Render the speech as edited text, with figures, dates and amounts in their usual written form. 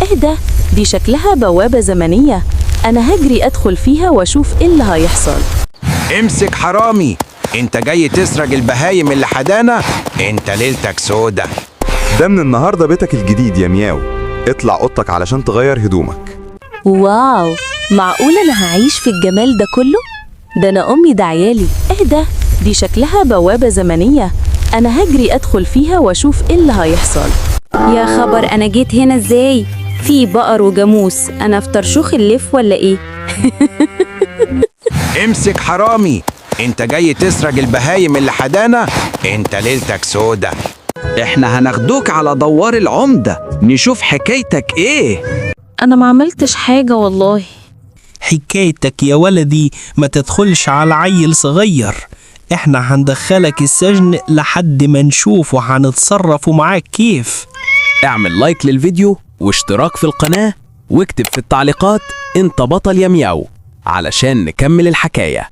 اهدى، دي شكلها بوابة زمنية. أنا هجري أدخل فيها وأشوف إيه اللي هيحصل. امسك حرامي، انت جاي تسرق البهايم اللي حدانا؟ انت ليلتك سودة. ده من النهاردة بيتك الجديد يا مياو، اطلع اوضتك علشان تغير هدومك. واو، معقول أنا هعيش في الجمال ده كله؟ ده أنا أمي دعيالي. اهدى، دي شكلها بوابة زمنية. أنا هجري أدخل فيها وأشوف إيه اللي هيحصل. يا خبر، أنا جيت هنا إزاي؟ في بقر وجاموس، أنا في طرشوخ اللف ولا إيه؟ امسك حرامي، انت جاي تسرق البهايم اللي حدانا؟ انت ليلتك سودة. احنا هناخدوك على دوار العمدة نشوف حكايتك ايه. أنا ما عملتش حاجة والله. حكايتك يا ولدي ما تدخلش على عيل صغير. احنا هندخلك السجن لحد ما نشوف وهنتصرف معاك كيف. اعمل لايك للفيديو واشتراك في القناة واكتب في التعليقات انت بطل يا مياو علشان نكمل الحكاية.